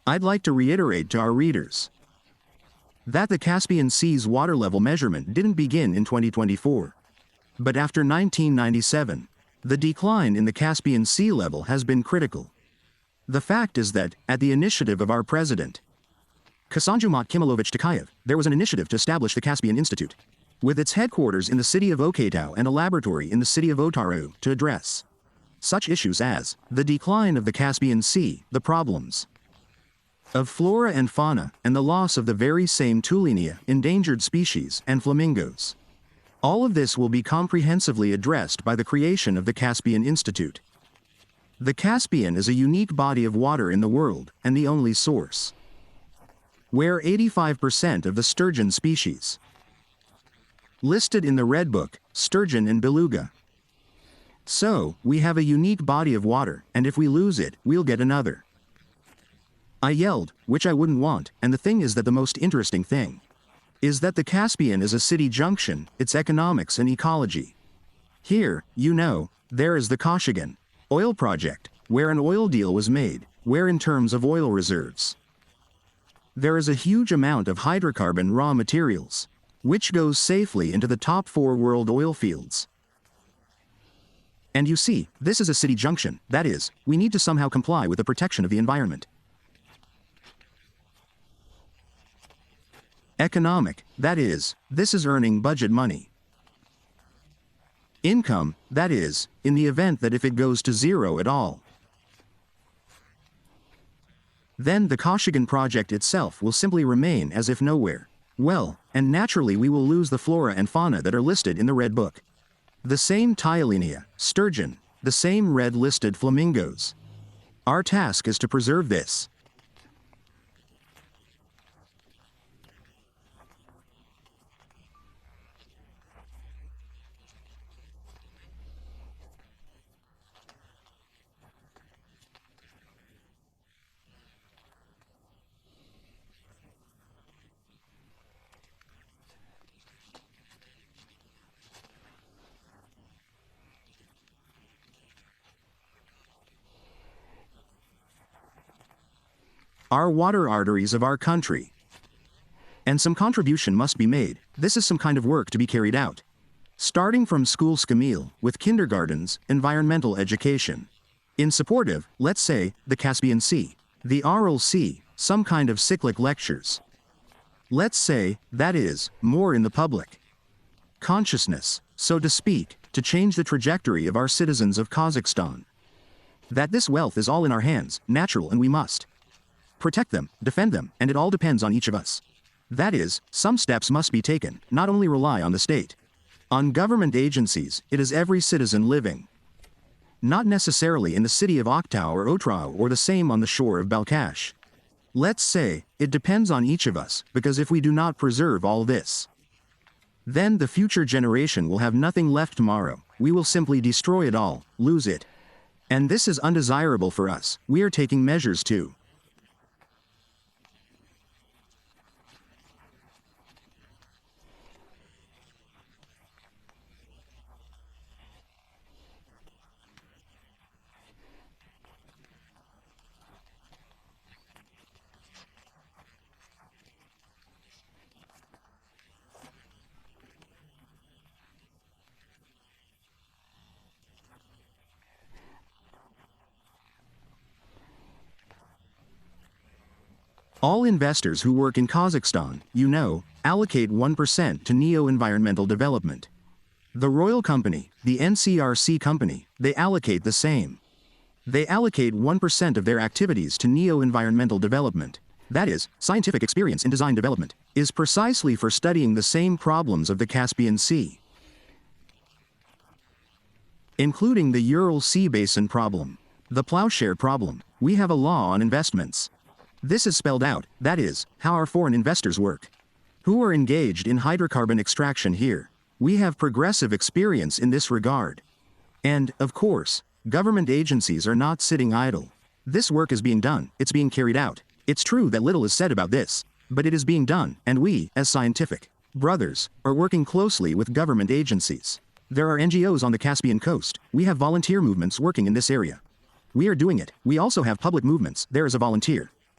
I'd like to reiterate to our readers that the Caspian Sea's water level measurement didn't begin in 2024. But after 1997, the decline in the Caspian Sea level has been critical. The fact is that, at the initiative of our president, Kasanjumat Kimilovich Tokayev, there was an initiative to establish the Caspian Institute, with its headquarters in the city of Okatau and a laboratory in the city of Otaru, to address such issues as the decline of the Caspian Sea, the problems of flora and fauna, and the loss of the very same Tulinia, endangered species, and flamingos. All of this will be comprehensively addressed by the creation of the Caspian Institute. The Caspian is a unique body of water in the world, and the only source where 85% of the sturgeon species listed in the Red Book, sturgeon and beluga. So, we have a unique body of water, and if we lose it, we'll get another. I yelled, which I wouldn't want, and the thing is that the most interesting thing is that the Caspian is a city junction, its economics and ecology. Here, there is the Kashagan oil project, where an oil deal was made, where in terms of oil reserves, there is a huge amount of hydrocarbon raw materials, which goes safely into the top 4 world oil fields. And you see, this is a city junction, that is, we need to somehow comply with the protection of the environment. Economic, that is, this is earning budget money. Income, that is, in the event that if it goes to zero at all, then the Kashagan project itself will simply remain as if nowhere. Well, and naturally we will lose the flora and fauna that are listed in the Red Book. The same Tyalinia, sturgeon, the same red-listed flamingos. Our task is to preserve this. Our water arteries of our country. And some contribution must be made. This is some kind of work to be carried out. Starting from school Scamil, with kindergartens, environmental education. In supportive, let's say, the Caspian Sea, the Aral Sea, some kind of cyclic lectures. Let's say, that is, more in the public consciousness, so to speak, to change the trajectory of our citizens of Kazakhstan. That this wealth is all in our hands, natural, and we must protect them, defend them, and it all depends on each of us. That is, some steps must be taken, not only rely on the state. On government agencies, it is every citizen living. Not necessarily in the city of Oktau or Otrau or the same on the shore of Balkhash. Let's say, it depends on each of us, because if we do not preserve all this, then the future generation will have nothing left tomorrow. We will simply destroy it all, lose it. And this is undesirable for us. We are taking measures to all investors who work in Kazakhstan, allocate 1% to neo-environmental development. The Royal Company, the NCRC company, they allocate the same. They allocate 1% of their activities to neo-environmental development. That is, scientific experience in design development, is precisely for studying the same problems of the Caspian Sea, including the Ural Sea Basin problem, the plowshare problem. We have a law on investments. This is spelled out, that is, how our foreign investors work, who are engaged in hydrocarbon extraction here. We have progressive experience in this regard. And, of course, government agencies are not sitting idle. This work is being done, it's being carried out. It's true that little is said about this, but it is being done, and we, as scientific brothers, are working closely with government agencies. There are NGOs on the Caspian coast. We have volunteer movements working in this area. We are doing it. We also have public movements. There is a volunteer